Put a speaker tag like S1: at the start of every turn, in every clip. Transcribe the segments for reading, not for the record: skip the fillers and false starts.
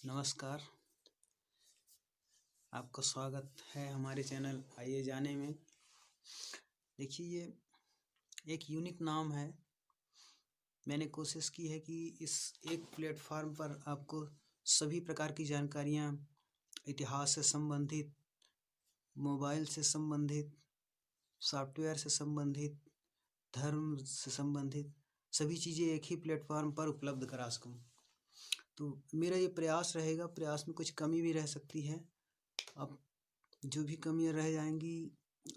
S1: नमस्कार। आपका स्वागत है हमारे चैनल आइए जाने में। देखिए, ये एक यूनिक नाम है। मैंने कोशिश की है कि इस एक प्लेटफार्म पर आपको सभी प्रकार की जानकारियाँ, इतिहास से संबंधित, मोबाइल से संबंधित, सॉफ्टवेयर से संबंधित, धर्म से संबंधित सभी चीज़ें एक ही प्लेटफार्म पर उपलब्ध करा सकूँ। तो मेरा ये प्रयास रहेगा। प्रयास में कुछ कमी भी रह सकती है। अब जो भी कमियां रह जाएंगी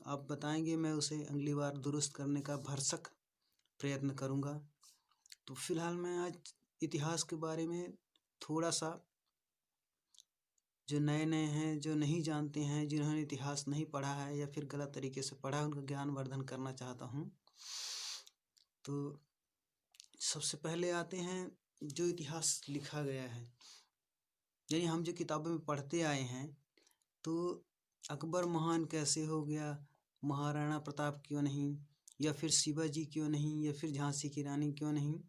S1: आप बताएंगे, मैं उसे अगली बार दुरुस्त करने का भरसक प्रयत्न करूंगा। तो फिलहाल मैं आज इतिहास के बारे में थोड़ा सा, जो नए नए हैं, जो नहीं जानते हैं, जिन्होंने इतिहास नहीं पढ़ा है या फिर गलत तरीके से पढ़ा है, उनका ज्ञान वर्धन करना चाहता हूँ। तो सबसे पहले आते हैं जो इतिहास लिखा गया है, यानी हम जो किताबों में पढ़ते आए हैं। तो अकबर महान कैसे हो गया, महाराणा प्रताप क्यों नहीं, या फिर शिवाजी क्यों नहीं, या फिर झांसी की रानी क्यों नहीं।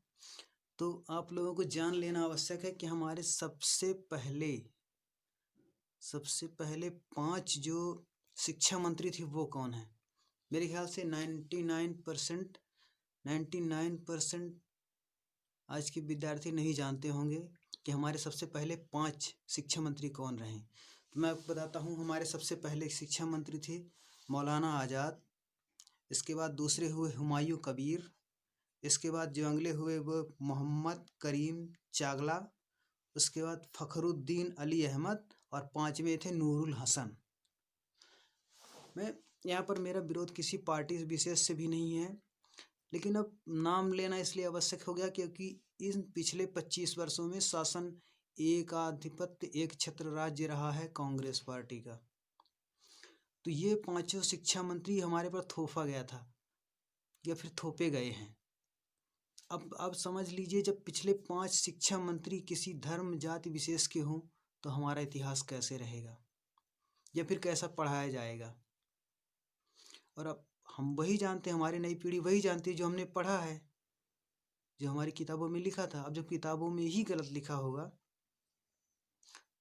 S1: तो आप लोगों को जान लेना आवश्यक है कि हमारे सबसे पहले 5 जो शिक्षा मंत्री थे वो कौन है। मेरे ख्याल से 99% आज के विद्यार्थी नहीं जानते होंगे कि हमारे सबसे पहले 5 शिक्षा मंत्री कौन रहे। तो मैं आपको बताता हूँ। हमारे सबसे पहले शिक्षा मंत्री थे मौलाना आज़ाद। इसके बाद दूसरे हुए हुमायूं कबीर। इसके बाद जो अगले हुए वो मोहम्मद करीम चागला। उसके बाद फ़खरुद्दीन अली अहमद और 5वें थे नूरुल हसन। मैं यहाँ पर मेरा विरोध किसी पार्टी विशेष से भी नहीं है, लेकिन अब नाम लेना इसलिए आवश्यक हो गया क्योंकि इन पिछले 25 वर्षों में शासन एक आधिपत्य, एक छत्र राज्य रहा है कांग्रेस पार्टी का। तो ये 5 शिक्षा मंत्री हमारे पर थोपा गया था या फिर थोपे गए हैं। अब समझ लीजिए, जब पिछले 5 शिक्षा मंत्री किसी धर्म जाति विशेष के हों तो हमारा इतिहास कैसे रहेगा या फिर कैसा पढ़ाया जाएगा। और अब हम वही जानते हैं, हमारी नई पीढ़ी वही जानती है जो हमने पढ़ा है, जो हमारी किताबों में लिखा था। अब जब किताबों में ही गलत लिखा होगा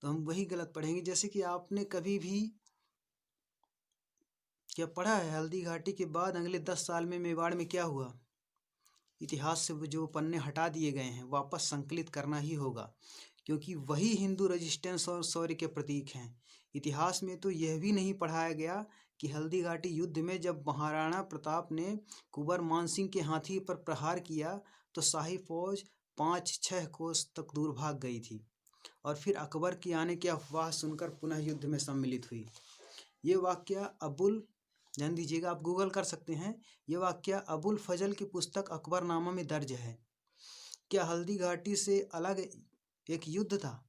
S1: तो हम वही गलत पढ़ेंगे। जैसे कि आपने कभी भी क्या पढ़ा है, हल्दी घाटी के बाद अगले 10 साल में मेवाड़ में क्या हुआ। इतिहास से जो पन्ने हटा दिए गए हैं वापस संकलित करना ही होगा, क्योंकि वही हिंदू रेजिस्टेंस और शौर्य के प्रतीक हैं। इतिहास में तो यह भी नहीं पढ़ाया गया कि हल्दी घाटी युद्ध में जब महाराणा प्रताप ने कुंवर मानसिंह के हाथी पर प्रहार किया तो शाही फौज 5-6 कोस तक दूर भाग गई थी और फिर अकबर के आने की अफवाह सुनकर पुनः युद्ध में सम्मिलित हुई। ये वाक्य ध्यान दीजिएगा, आप गूगल कर सकते हैं। ये वाक्य अबुल फजल की पुस्तक अकबरनामा में दर्ज है। क्या हल्दी घाटी से अलग एक युद्ध था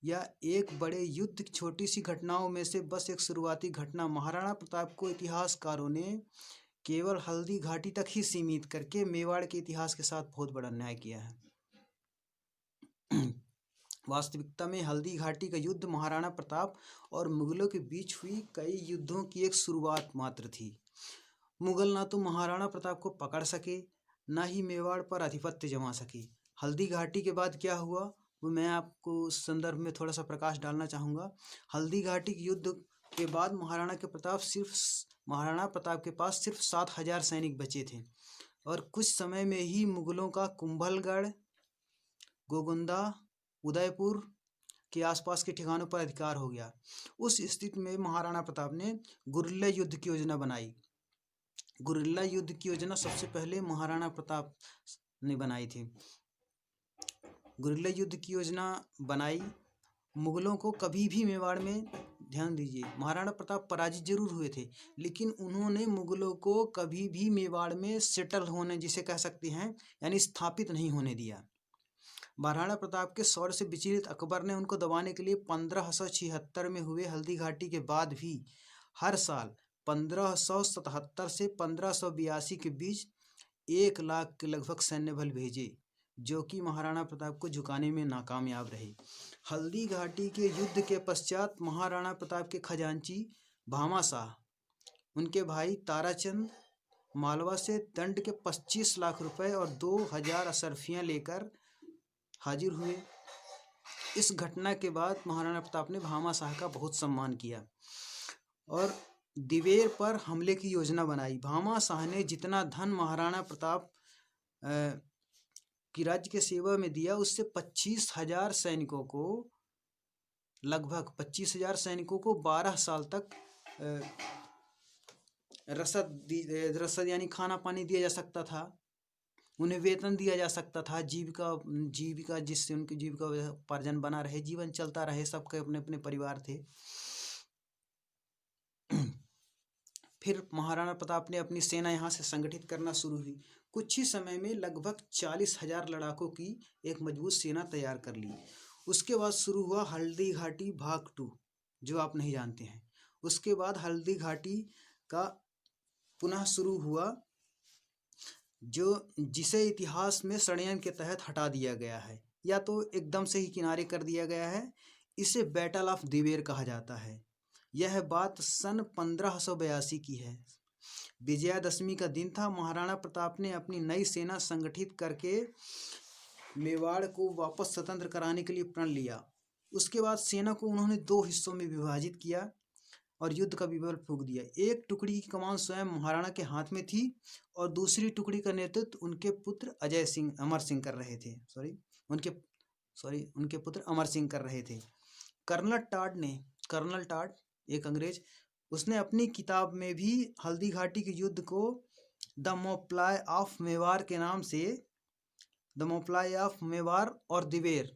S1: या एक बड़े युद्ध की छोटी सी घटनाओं में से बस एक शुरुआती घटना? महाराणा प्रताप को इतिहासकारों ने केवल हल्दी घाटी तक ही सीमित करके मेवाड़ के इतिहास के साथ बहुत बड़ा अन्याय किया है। वास्तविकता में हल्दी घाटी का युद्ध महाराणा प्रताप और मुगलों के बीच हुई कई युद्धों की एक शुरुआत मात्र थी। मुगल ना तो महाराणा प्रताप को पकड़ सके, ना ही मेवाड़ पर आधिपत्य जमा सके। हल्दी घाटी के बाद क्या हुआ वो मैं आपको उस संदर्भ में थोड़ा सा प्रकाश डालना चाहूँगा। हल्दी घाटी के युद्ध के बाद महाराणा प्रताप के पास सिर्फ 7,000 सैनिक बचे थे और कुछ समय में ही मुगलों का कुंभलगढ़, गोगुंदा, उदयपुर के आसपास के ठिकानों पर अधिकार हो गया। उस स्थिति में महाराणा प्रताप ने गुरिल्ला युद्ध की योजना बनाई। गुरिल्ला युद्ध की योजना सबसे पहले महाराणा प्रताप ने बनाई थी। गुरिल्ला युद्ध की योजना बनाई। मुगलों को कभी भी मेवाड़ में, ध्यान दीजिए, महाराणा प्रताप पराजित जरूर हुए थे लेकिन उन्होंने मुगलों को कभी भी मेवाड़ में सेटल होने, जिसे कह सकते हैं, यानी स्थापित नहीं होने दिया। महाराणा प्रताप के शौर्य से विचलित अकबर ने उनको दबाने के लिए 1576 में हुए हल्दी घाटी के बाद भी हर साल 1577 से 1582 के बीच 1 लाख के लगभग सैन्य बल भेजे, जो कि महाराणा प्रताप को झुकाने में नाकामयाब रहे। हल्दी घाटी के युद्ध के पश्चात महाराणा प्रताप के खजांची भामा शाह, उनके भाई ताराचंद मालवा से दंड के 25 लाख रुपए और 2000 अशर्फियाँ लेकर हाजिर हुए। इस घटना के बाद महाराणा प्रताप ने भामा शाह का बहुत सम्मान किया और दिवेर पर हमले की योजना बनाई। भामा शाह ने जितना धन महाराणा प्रताप की राज्य के सेवा में दिया, उससे 25,000 सैनिकों को, लगभग 25,000 सैनिकों को 12 साल तक रसद यानी खाना पानी दिया जा सकता था, उन्हें वेतन दिया जा सकता था, जीविका जिससे उनकी जीविका उपार्जन बना रहे, जीवन चलता रहे, सबके अपने अपने परिवार थे। फिर महाराणा प्रताप ने अपनी सेना यहाँ से संगठित करना शुरू हुई। कुछ ही समय में लगभग 40,000 लड़ाकों की एक मजबूत सेना तैयार कर ली। उसके बाद शुरू हुआ हल्दी घाटी भाग 2, जो आप नहीं जानते हैं। उसके बाद हल्दी घाटी का पुनः शुरू हुआ, जिसे इतिहास में षड्यंत्र के तहत हटा दिया गया है, या तो एकदम से ही किनारे कर दिया गया है। इसे बैटल ऑफ दिवेर कहा जाता है। यह बात सन 1582 की है। विजयादशमी का दिन था। महाराणा प्रताप ने अपनी नई सेना संगठित करके मेवाड़ को वापस स्वतंत्र कराने के लिए प्रण लिया। उसके बाद सेना को उन्होंने 2 हिस्सों में विभाजित किया और युद्ध का बिगुल फूंक दिया। एक टुकड़ी की कमान स्वयं महाराणा के हाथ में थी और दूसरी टुकड़ी का नेतृत्व उनके पुत्र अमर सिंह कर रहे थे। उनके पुत्र अमर सिंह कर रहे थे। कर्नल टाड एक अंग्रेज, उसने अपनी किताब में भी हल्दी घाटी के युद्ध को द मोपलाई ऑफ मेवाड़ के नाम से, द मोपलाई ऑफ मेवाड़ और दिवेर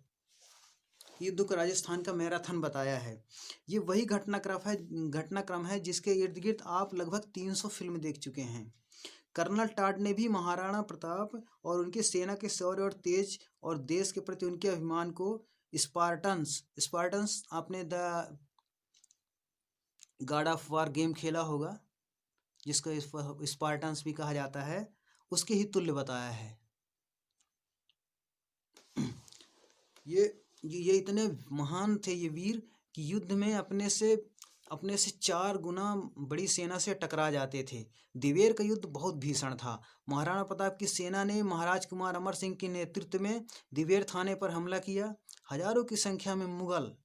S1: युद्ध को राजस्थान का मैराथन बताया है। ये वही घटनाक्रम है जिसके इर्द गिर्द आप लगभग 300 फिल्म देख चुके हैं। कर्नल टाड ने भी महाराणा प्रताप और उनकी सेना के शौर्य और तेज और देश के प्रति उनके अभिमान को स्पार्टन्स आपने the God of war game खेला होगा, जिसको स्पार्टन्स भी कहा जाता है, उसके ही तुल्य बताया है। ये इतने महान थे ये वीर कि युद्ध में अपने से 4 गुना बड़ी सेना से टकरा जाते थे। दिवेर का युद्ध बहुत भीषण था। महाराणा प्रताप की सेना ने महाराज कुमार अमर सिंह के नेतृत्व में दिवेर थाने पर हमला किया। हजारों की संख्या में मुगल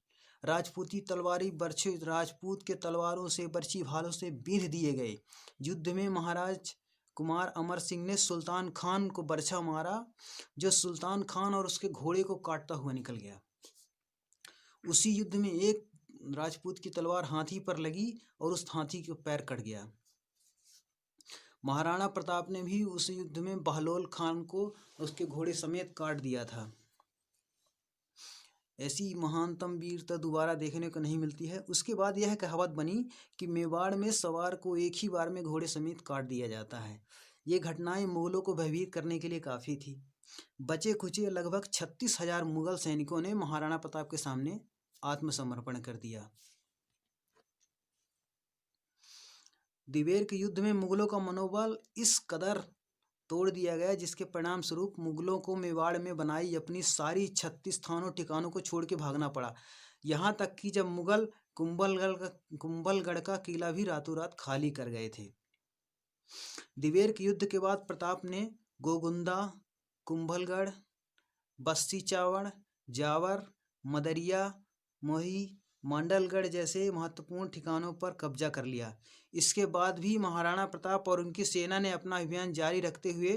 S1: राजपूती तलवारी बर्छे राजपूत के तलवारों से, बर्छी भालों से बींध दिए गए। युद्ध में महाराज कुमार अमर सिंह ने सुल्तान खान को बर्छा मारा, जो सुल्तान खान और उसके घोड़े को काटता हुआ निकल गया। उसी युद्ध में एक राजपूत की तलवार हाथी पर लगी और उस हाथी के पैर कट गया। महाराणा प्रताप ने भी उस युद्ध में बहलोल खान को उसके घोड़े समेत काट दिया था। ऐसी महानतम वीरता दोबारा देखने को नहीं मिलती है। उसके बाद यह कहावत बनी कि मेवाड़ में सवार को एक ही बार में घोड़े समेत काट दिया जाता है। ये घटनाएं मुगलों को भयभीत करने के लिए काफ़ी थी। बचे खुचे लगभग 36,000 मुगल सैनिकों ने महाराणा प्रताप के सामने आत्मसमर्पण कर दिया। दिवेर के युद्ध में मुगलों का मनोबल इस कदर तोड़ दिया गया, जिसके परिणाम स्वरूप मुगलों को मेवाड़ में बनाई अपनी सारी 36 ठिकानों को छोड़ के भागना पड़ा। यहाँ तक कि जब मुगल कुंभलगढ़ का किला भी रातों रात खाली कर गए थे। दिवेर के युद्ध के बाद प्रताप ने गोगुंदा, कुंभलगढ़, बस्सी चावड़, जावर, मदरिया, मोही, मांडलगढ़ जैसे महत्वपूर्ण ठिकानों पर कब्जा कर लिया। इसके बाद भी महाराणा प्रताप और उनकी सेना ने अपना अभियान जारी रखते हुए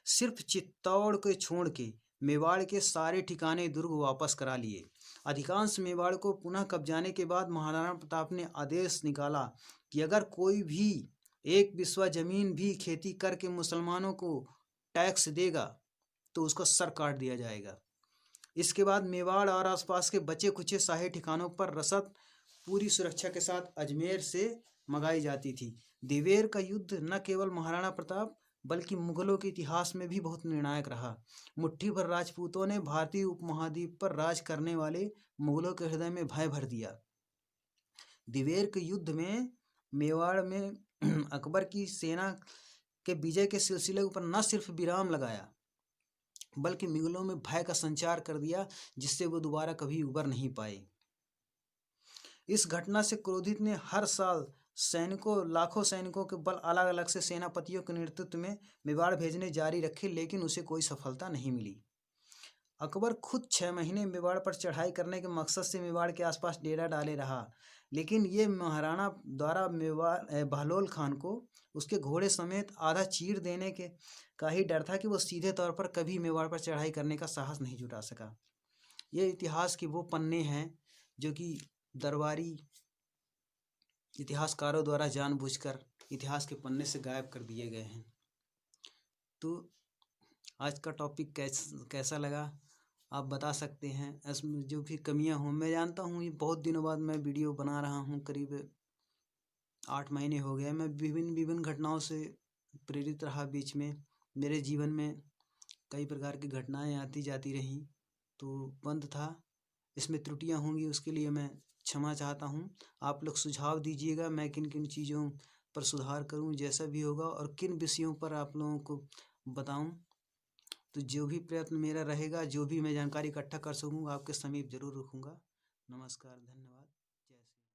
S1: सिर्फ चित्तौड़ को छोड़ के मेवाड़ के सारे ठिकाने दुर्ग वापस करा लिए। अधिकांश मेवाड़ को पुनः कब्जाने के बाद महाराणा प्रताप ने आदेश निकाला कि अगर कोई भी एक बिस्वा जमीन भी खेती करके मुसलमानों को टैक्स देगा तो उसका सर काट दिया जाएगा। इसके बाद मेवाड़ और आसपास के बचे कुचे शाही ठिकानों पर रसद पूरी सुरक्षा के साथ अजमेर से मंगाई जाती थी। दिवेर का युद्ध न केवल महाराणा प्रताप बल्कि मुगलों के इतिहास में भी बहुत निर्णायक रहा। मुट्ठी भर राजपूतों ने भारतीय उपमहाद्वीप पर राज करने वाले मुगलों के हृदय में भय भर दिया। दिवेर के युद्ध में मेवाड़ में अकबर की सेना के विजय के सिलसिले पर न सिर्फ विराम लगाया बल्कि मुगलों में भय का संचार कर दिया, जिससे वो दोबारा कभी उबर नहीं पाए। इस घटना से क्रोधित ने हर साल लाखों सैनिकों के बल अलग अलग से सेनापतियों के नेतृत्व में मेवाड़ भेजने जारी रखे, लेकिन उसे कोई सफलता नहीं मिली। अकबर खुद 6 महीने मेवाड़ पर चढ़ाई करने के मकसद से मेवाड़ के आसपास डेरा डाले रहा, लेकिन ये महाराणा द्वारा बहलोल खान को उसके घोड़े समेत आधा चीर देने के का ही डर था कि वो सीधे तौर पर कभी मेवाड़ पर चढ़ाई करने का साहस नहीं जुटा सका। ये इतिहास के वो पन्ने हैं जो कि दरबारी इतिहासकारों द्वारा जानबूझकर इतिहास के पन्ने से गायब कर दिए गए हैं। तो आज का टॉपिक कैसा लगा आप बता सकते हैं। इसमें जो भी कमियां हों, मैं जानता हूँ ये बहुत दिनों बाद मैं वीडियो बना रहा हूँ, करीब 8 महीने हो गए। मैं विभिन्न घटनाओं से प्रेरित रहा, बीच में मेरे जीवन में कई प्रकार की घटनाएं आती जाती रहीं, तो बंद था। इसमें त्रुटियां होंगी उसके लिए मैं क्षमा चाहता हूँ। आप लोग सुझाव दीजिएगा मैं किन किन चीज़ों पर सुधार करूँ, जैसा भी होगा, और किन विषयों पर आप लोगों को बताऊँ। तो जो भी प्रयत्न मेरा रहेगा, जो भी मैं जानकारी इकट्ठा कर सकूँगा, आपके समीप जरूर रखूँगा। नमस्कार, धन्यवाद, जय श्री राम।